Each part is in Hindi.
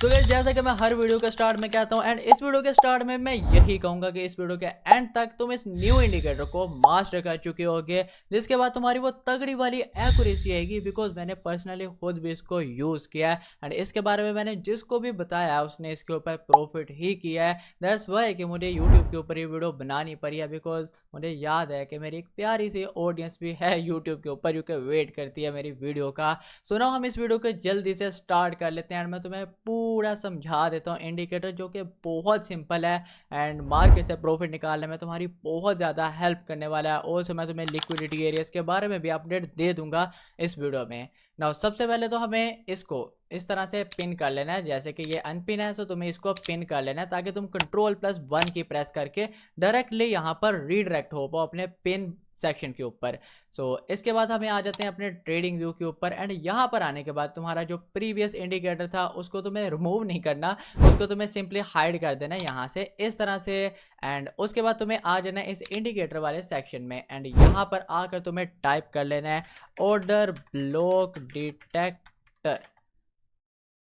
तो गाइस जैसा कि मैं हर वीडियो के स्टार्ट में कहता हूँ एंड इस वीडियो के स्टार्ट में मैं यही कहूंगा कि इस वीडियो के एंड तक तुम इस न्यू इंडिकेटर को मास्टर कर चुके होगे, जिसके बाद तुम्हारी वो तगड़ी वाली एक्यूरेसी आएगी। बिकॉज मैंने पर्सनली खुद भी इसको यूज़ किया है एंड इसके बारे में मैंने जिसको भी बताया उसने इसके ऊपर प्रॉफिट ही किया है। दैट्स वाई कि मुझे यूट्यूब के ऊपर ये वीडियो बनानी पड़ी है, बिकॉज मुझे याद है कि मेरी एक प्यारी सी ऑडियंस भी है यूट्यूब के ऊपर जो कि वेट करती है मेरी वीडियो का। सो नाउ हम इस वीडियो को जल्दी से स्टार्ट कर लेते हैं एंड मैं तुम्हें पूरा समझा देता हूँ इंडिकेटर जो कि बहुत सिंपल है एंड मार्केट से प्रॉफिट निकालने में तुम्हारी बहुत ज़्यादा हेल्प करने वाला है। ऑल्सो मैं तुम्हें लिक्विडिटी एरियाज के बारे में भी अपडेट दे दूंगा इस वीडियो में। नाउ सबसे पहले तो हमें इसको इस तरह से पिन कर लेना है, जैसे कि ये अनपिन है तो तुम्हें इसको पिन कर लेना है ताकि तुम Ctrl+1 की प्रेस करके डायरेक्टली यहाँ पर रीडायरेक्ट हो पाओ अपने पिन सेक्शन के ऊपर। सो इसके बाद हमें आ जाते हैं अपने ट्रेडिंग व्यू के ऊपर एंड यहाँ पर आने के बाद तुम्हारा जो प्रीवियस इंडिकेटर था उसको तुम्हें रिमूव नहीं करना, उसको तुम्हें सिंपली हाइड कर देना यहाँ से इस तरह से। एंड उसके बाद तुम्हें आ जाना है इस इंडिकेटर वाले सेक्शन में एंड यहाँ पर आकर तुम्हें टाइप कर लेना है order block detector.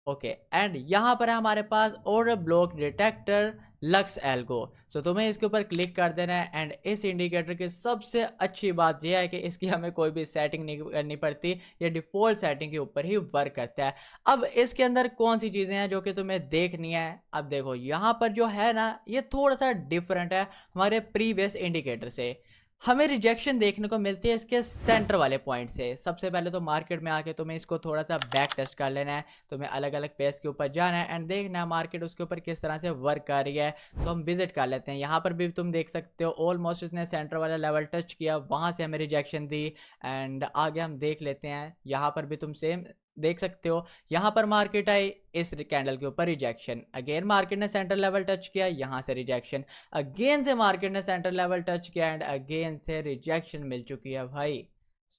Okay and यहाँ पर है हमारे पास order block detector LuxAlgo. So तुम्हें इसके ऊपर क्लिक कर देना है एंड इस इंडिकेटर की सबसे अच्छी बात यह है कि इसकी हमें कोई भी सेटिंग नहीं करनी पड़ती, ये डिफ़ॉल्ट सेटिंग के ऊपर ही वर्क करता है। अब इसके अंदर कौन सी चीज़ें हैं जो कि तुम्हें देखनी है। अब देखो यहाँ पर जो है ना ये थोड़ा सा डिफरेंट है हमारे प्रीवियस इंडिकेटर से। हमें रिजेक्शन देखने को मिलती है इसके सेंटर वाले पॉइंट से। सबसे पहले तो मार्केट में आके तुम्हें इसको थोड़ा सा बैक टेस्ट कर लेना है, तुम्हें अलग अलग पेज के ऊपर जाना है एंड देखना है मार्केट उसके ऊपर किस तरह से वर्क कर रही है। सो हम विजिट कर लेते हैं। यहाँ पर भी तुम देख सकते हो ऑलमोस्ट इसने सेंटर वाला लेवल टच किया, वहाँ से हमें रिजेक्शन दी एंड आगे हम देख लेते हैं। यहाँ पर भी तुम सेम देख सकते हो, यहाँ पर मार्केट आई इस कैंडल के ऊपर रिजेक्शन, अगेन मार्केट ने सेंटर लेवल टच किया, यहाँ से रिजेक्शन, अगेन से मार्केट ने सेंटर लेवल टच किया एंड अगेन से रिजेक्शन मिल चुकी है भाई।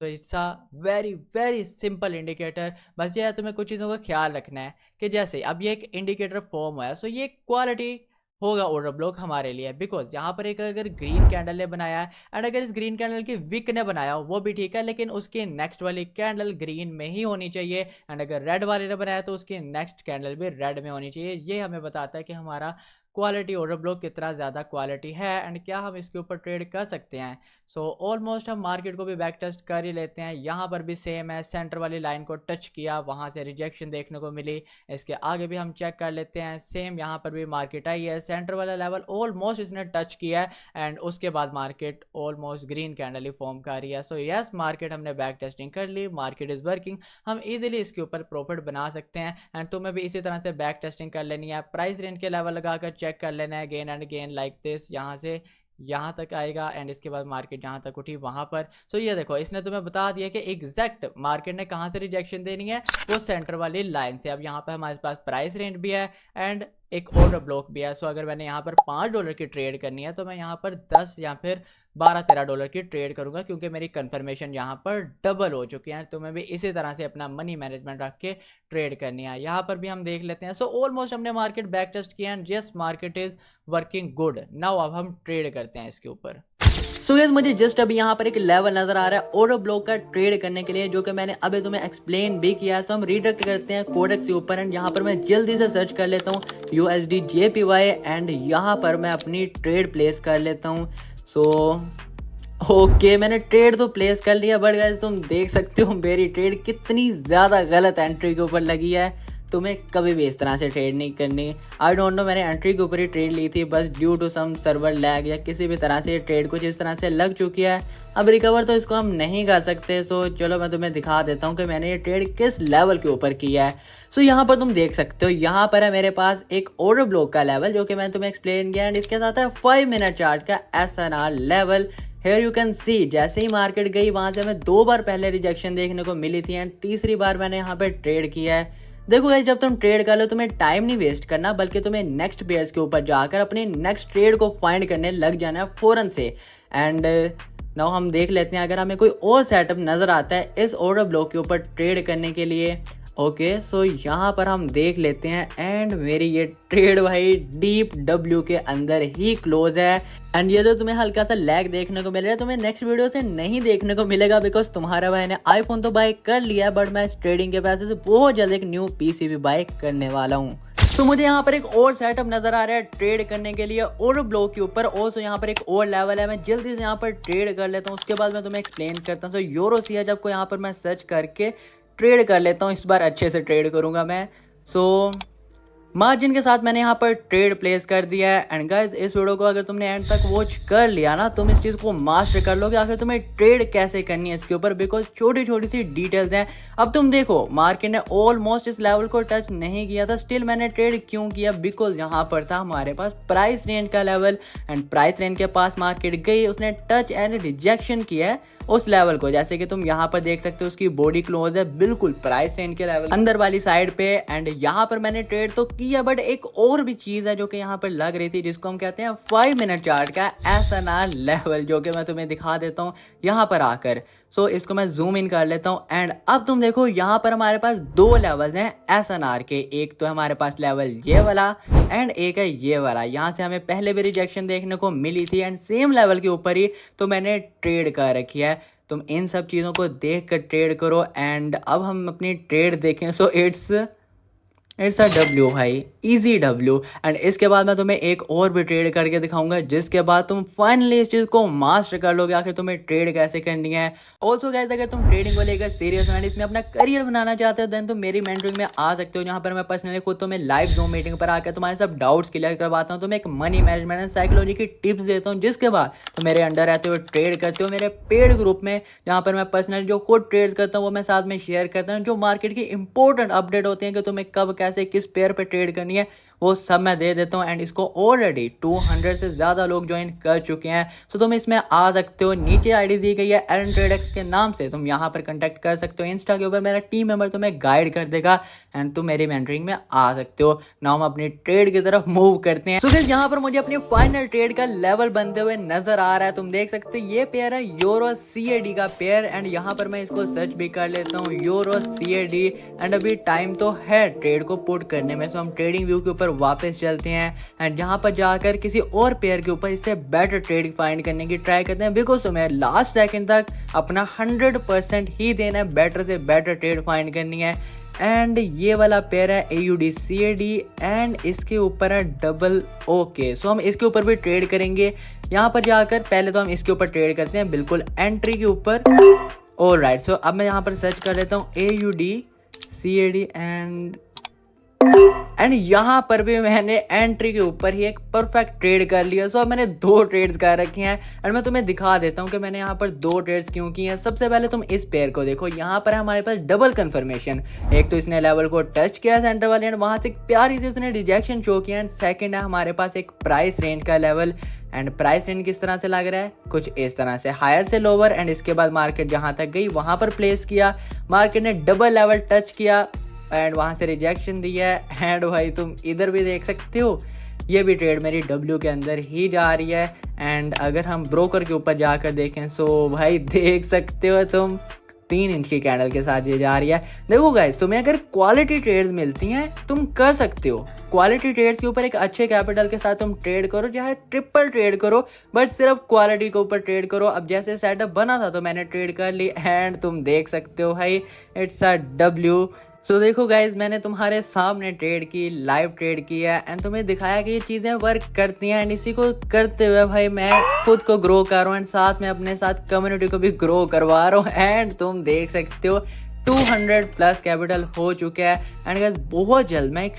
So it's a very very simple indicator. बस ये है तुम्हें कुछ चीज़ों का ख्याल रखना है कि जैसे अब ये एक इंडिकेटर फॉर्म हुआ है सो ये क्वालिटी होगा ऑर्डर ब्लॉक हमारे लिए। बिकॉज यहाँ पर एक अगर ग्रीन कैंडल ने बनाया है एंड अगर इस ग्रीन कैंडल की विक ने बनाया हो वो भी ठीक है, लेकिन उसकी नेक्स्ट वाली कैंडल ग्रीन में ही होनी चाहिए एंड अगर रेड वाले ने बनाया तो उसकी नेक्स्ट कैंडल भी रेड में होनी चाहिए। ये हमें बताता है कि हमारा क्वालिटी ऑर्डर ब्लॉक कितना ज़्यादा क्वालिटी है एंड क्या हम इसके ऊपर ट्रेड कर सकते हैं। सो ऑलमोस्ट हम मार्केट को भी बैक टेस्ट कर ही लेते हैं। यहाँ पर भी सेम है, सेंटर वाली लाइन को टच किया, वहाँ से रिजेक्शन देखने को मिली। इसके आगे भी हम चेक कर लेते हैं, सेम यहाँ पर भी मार्केट आई है, सेंटर वाला लेवल ऑलमोस्ट इसने टच किया है एंड उसके बाद मार्केट ऑलमोस्ट ग्रीन कैंडल ही फॉर्म कर रही है। सो यस मार्केट हमने बैक टेस्टिंग कर ली, मार्केट इज़ वर्किंग, हम इजीली इसके ऊपर प्रॉफिट बना सकते हैं एंड तुम्हें भी इसी तरह से बैक टेस्टिंग कर लेनी है। प्राइस रेंज के लेवल लगाकर चेक कर लेना है again and again like this, यहाँ से यहाँ तक आएगा एंड इसके बाद मार्केट जहाँ तक उठी वहाँ पर। सो ये देखो इसने तुम्हें बता दिया कि एग्जैक्ट मार्केट ने कहाँ से रिजेक्शन देनी है, वो सेंटर वाली लाइन से। अब यहाँ पर हमारे पास प्राइस रेंज भी है एंड एक ऑर्डर ब्लॉक भी है। सो अगर मैंने यहाँ पर $5 की ट्रेड करनी है तो मैं यहाँ पर 10 या फिर $12-13 की ट्रेड करूंगा क्योंकि मेरी कंफर्मेशन यहाँ पर डबल हो चुकी है। तुम्हें भी इसी तरह से अपना मनी मैनेजमेंट रख के ट्रेड करनी है। यहाँ पर भी हम देख लेते हैं। सो ऑलमोस्ट हमने मार्केट बैक टेस्ट किया and yes market is working good. Now अब हम ट्रेड करते हैं इसके ऊपर। सो गाइस मुझे जस्ट अभी यहाँ पर एक लेवल नजर आ रहा है ऑर्डर ब्लॉक का ट्रेड करने के लिए, जो कि मैंने अभी तुम्हें एक्सप्लेन भी किया है। सो हम रीडायरेक्ट करते हैं कोडेक्स के ऊपर एंड यहाँ पर मैं जल्दी से सर्च कर लेता हूँ USD JPY एंड यहाँ पर मैं अपनी ट्रेड प्लेस कर लेता हूँ। सो ओके मैंने ट्रेड तो प्लेस कर लिया, बट गाइस तुम देख सकते हो मेरी ट्रेड कितनी ज़्यादा गलत एंट्री के ऊपर लगी है। तुम्हें कभी भी इस तरह से ट्रेड नहीं करनी। आई डोंट नो, मैंने एंट्री के ऊपर ही ट्रेड ली थी, बस due to some server lag या किसी भी तरह से ट्रेड कुछ इस तरह से लग चुकी है। अब रिकवर तो इसको हम नहीं कर सकते। सो चलो मैं तुम्हें दिखा देता हूँ कि मैंने ये ट्रेड किस लेवल के ऊपर किया है। सो यहाँ पर तुम देख सकते हो, यहाँ पर है मेरे पास एक ऑर्डर ब्लॉक का लेवल जो कि मैंने तुम्हें एक्सप्लेन किया एंड इसके साथ है 5 मिनट चार्ट का SNR level. Here you can see जैसे ही मार्केट गई वहाँ से हमें 2 बार पहले रिजेक्शन देखने को मिली थी एंड तीसरी बार मैंने यहाँ पे ट्रेड किया है। देखो गाइस जब तुम ट्रेड कर लो तुम्हें टाइम नहीं वेस्ट करना, बल्कि तुम्हें नेक्स्ट पेयर्स के ऊपर जाकर अपनी नेक्स्ट ट्रेड को फाइंड करने लग जाना है फ़ौरन से। एंड नाउ हम देख लेते हैं अगर हमें कोई और सेटअप नज़र आता है इस ऑर्डर ब्लॉक के ऊपर ट्रेड करने के लिए। ओके सो यहाँ पर हम देख लेते हैं एंड मेरी ये ट्रेड भाई डीप W के अंदर ही क्लोज है। एंड ये तो तुम्हें हल्का सा लैग देखने को मिल रहा है, तुम्हें नेक्स्ट वीडियो से नहीं देखने को मिलेगा बिकॉज तुम्हारा भाई ने आईफोन तो बाय कर लिया, बट मैं इस ट्रेडिंग के पैसे से बहुत जल्द एक न्यू PC भी बाय करने वाला हूँ। तो मुझे यहाँ पर एक और सेटअप नजर आ रहा है ट्रेड करने के लिए और ब्लॉक के ऊपर। और यहाँ पर एक और लेवल है, मैं जल्दी से यहाँ पर ट्रेड कर लेता हूँ, उसके बाद मैं तुम्हें एक्सप्लेन करता हूँ। तो यूरोसीएच को यहाँ पर मैं सर्च करके ट्रेड कर लेता हूँ, इस बार अच्छे से ट्रेड करूँगा मैं। सो मार्जिन के साथ मैंने यहाँ पर ट्रेड प्लेस कर दिया है। एंड गाइस इस वीडियो को अगर तुमने एंड तक वॉच कर लिया ना, तुम इस चीज़ को मास्टर कर लोगे आखिर तुम्हें ट्रेड कैसे करनी है इसके ऊपर, बिकॉज छोटी छोटी सी डिटेल्स हैं। अब तुम देखो मार्केट ने ऑलमोस्ट इस लेवल को टच नहीं किया था, स्टिल मैंने ट्रेड क्यों किया, बिकॉज यहाँ पर था हमारे पास प्राइस रेंज का लेवल। एंड प्राइस रेंज के पास मार्केट गई, उसने टच एंड रिजेक्शन किया है उस लेवल को, जैसे कि तुम यहाँ पर देख सकते हो उसकी बॉडी क्लोज है बिल्कुल प्राइस रेंज के लेवल अंदर वाली साइड पे। एंड यहाँ पर मैंने ट्रेड तो किया, बट एक और भी चीज है जो कि यहाँ पर लग रही थी, जिसको हम कहते हैं 5 मिनट चार्ट का एसएनआर लेवल, जो कि मैं तुम्हें दिखा देता हूँ यहाँ पर आकर। सो इसको मैं जूम इन कर लेता हूँ। एंड अब तुम देखो यहाँ पर हमारे पास 2 लेवल्स हैं एसएनआर के, एक तो हमारे पास लेवल ये वाला एंड एक है ये वाला। यहाँ से हमें पहले भी रिजेक्शन देखने को मिली थी एंड सेम लेवल के ऊपर ही तो मैंने ट्रेड कर रखी है। तुम इन सब चीज़ों को देख कर ट्रेड करो। एंड अब हम अपनी ट्रेड देखें। सो इट्स अ डब्ल्यू भाई, इजी डब्ल्यू। एंड इसके बाद मैं तुम्हें एक और भी ट्रेड करके दिखाऊंगा, जिसके बाद तुम फाइनली इस चीज़ को मास्टर कर लोगे आखिर तुम्हें ट्रेड कैसे करनी है। ऑल्सो गाइस अगर तुम ट्रेडिंग को लेकर सीरियस हो एंड इसमें अपना करियर बनाना चाहते हो, देन तुम मेरी मेंटरिंग में आ सकते हो, जहाँ पर मैं पर्सनली खुद तुम्हें लाइव जूम मीटिंग पर आकर तुम्हारे सब डाउट्स क्लियर करवाता हूँ। तुम्हें एक मनी मैनेजमेंट एंड साइकोलॉजी की टिप्स देता हूँ, जिसके बाद तुम मेरे अंडर रहते हो ट्रेड करते हो मेरे पेड ग्रुप में, जहाँ पर मैं पर्सनली जो खुद ट्रेड करता हूँ वो मैं साथ में शेयर करता हूँ। जो मार्केट की इंपॉर्टेंट अपडेट होती है कि तुम्हें कब कैसे किस पेयर पे ट्रेड करनी है, वो सब मैं दे देता हूँ। एंड इसको ऑलरेडी 200 से ज़्यादा लोग ज्वाइन कर चुके हैं। सो तुम इसमें आ सकते हो, नीचे आईडी दी गई है एरन ट्रेडेक्स के नाम से, तुम यहाँ पर कांटेक्ट कर सकते हो। इंस्टा के ऊपर मेरा टीम मेंबर तुम्हें गाइड कर देगा एंड तुम मेरी मेंटरिंग में आ सकते हो। नाउ हम अपनी ट्रेड की तरफ मूव करते हैं। सो गाइस यहाँ पर मुझे अपनी फाइनल ट्रेड का लेवल बनते हुए नजर आ रहा है, तुम देख सकते हो ये पेयर है यूरो सीएडी का पेयर। एंड यहाँ पर मैं इसको सर्च भी कर लेता हूँ यूरो सीएडी। एंड अभी टाइम तो है ट्रेड को पुट करने में, सो हम ट्रेडिंग व्यू के ऊपर वापस चलते हैं एंड यहाँ पर जाकर किसी और पेयर के ऊपर इससे बेटर ट्रेड फाइंड करने की ट्राई करते हैं, बिकॉज तुम्हें लास्ट सेकंड तक अपना 100% ही देना है, बेटर से बेटर ट्रेड फाइंड करनी है। एंड ये वाला पेयर है AUDCAD एंड इसके ऊपर है डबल ओके। सो हम इसके ऊपर भी ट्रेड करेंगे। यहाँ पर जाकर पहले तो हम इसके ऊपर ट्रेड करते हैं बिल्कुल एंट्री के ऊपर। ऑलराइट, सो अब मैं यहाँ पर सर्च कर लेता हूँ AUDCAD एंड यहाँ पर भी मैंने एंट्री के ऊपर ही एक परफेक्ट ट्रेड कर लिया। सो अब मैंने 2 ट्रेड्स कर रखे हैं एंड मैं तुम्हें दिखा देता हूँ कि मैंने यहाँ पर 2 ट्रेड्स क्यों किए हैं। सबसे पहले तुम इस पेयर को देखो, यहाँ पर हमारे पास डबल कंफर्मेशन, एक तो इसने लेवल को टच किया सेंटर वाले एंड वहां से एक प्यारी सी उसने रिजेक्शन शो किया। एंड सेकंड है हमारे पास एक प्राइस रेंज का लेवल। एंड प्राइस रेंज किस तरह से लग रहा है, कुछ इस तरह से हायर से लोअर। एंड इसके बाद मार्केट जहाँ तक गई वहां पर प्लेस किया, मार्केट ने डबल लेवल टच किया एंड वहां से रिजेक्शन दिया है। एंड भाई तुम इधर भी देख सकते हो ये भी ट्रेड मेरी डब्ल्यू के अंदर ही जा रही है। एंड अगर हम ब्रोकर के ऊपर जाकर देखें, सो भाई देख सकते हो तुम 3 इंच की कैंडल के साथ ये जा रही है। देखो गाइस तुम्हें अगर क्वालिटी ट्रेड्स मिलती हैं तुम कर सकते हो, क्वालिटी ट्रेड्स के ऊपर एक अच्छे कैपिटल के साथ तुम ट्रेड करो, चाहे ट्रिपल ट्रेड करो, बट सिर्फ क्वालिटी के ऊपर ट्रेड करो। अब जैसे सेटअप बना था तो मैंने ट्रेड कर ली एंड तुम देख सकते हो भाई इट्स अ डब्ल्यू। सो देखो गाइज मैंने तुम्हारे सामने ट्रेड की, लाइव ट्रेड की है एंड तुम्हें दिखाया कि ये चीज़ें वर्क करती हैं। एंड इसी को करते हुए भाई मैं खुद को ग्रो कर रहा हूँ एंड साथ में अपने साथ कम्युनिटी को भी ग्रो करवा रहा हूँ। एंड तुम देख सकते हो 200 प्लस कैपिटल हो चुका है। एंड गाइस बहुत जल्द मैं एक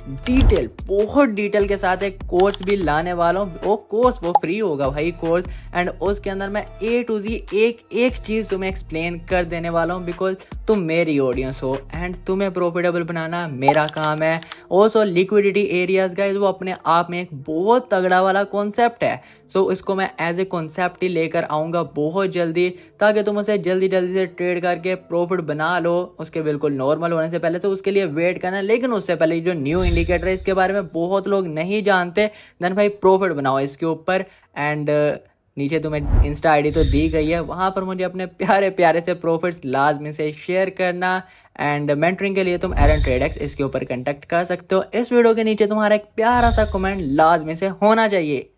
बहुत डिटेल के साथ एक कोर्स भी लाने वाला हूँ। वो कोर्स वो फ्री होगा भाई कोर्स, एंड उसके अंदर मैं A to Z एक चीज़ तुम्हें एक्सप्लेन कर देने वाला हूँ, बिकॉज तुम मेरी ऑडियंस हो एंड तुम्हें प्रॉफिटेबल बनाना मेरा काम है। ऑल्सो लिक्विडिटी एरियाज गाइस वो अपने आप में एक बहुत तगड़ा वाला कॉन्सेप्ट है। सो इसको मैं एज ए कॉन्सेप्ट ही लेकर आऊँगा बहुत जल्दी, ताकि तुम उसे जल्दी से ट्रेड करके प्रॉफिट बना लो उसके बिल्कुल नॉर्मल होने से पहले। तो उसके लिए वेट करना, लेकिन उससे पहले जो न्यू इंडिकेटर है इसके बारे में बहुत लोग नहीं जानते, देन भाई प्रॉफिट बनाओ इसके ऊपर। एंड नीचे तुम्हें इंस्टा आईडी तो दी गई है, वहाँ पर मुझे अपने प्यारे से प्रॉफिट्स लाजमी से शेयर करना। एंड मेंटरिंग के लिए तुम एरन ट्रेडेक्स इसके ऊपर कांटेक्ट कर सकते हो। इस वीडियो के नीचे तुम्हारा एक प्यारा सा कमेंट लाजमी से होना चाहिए।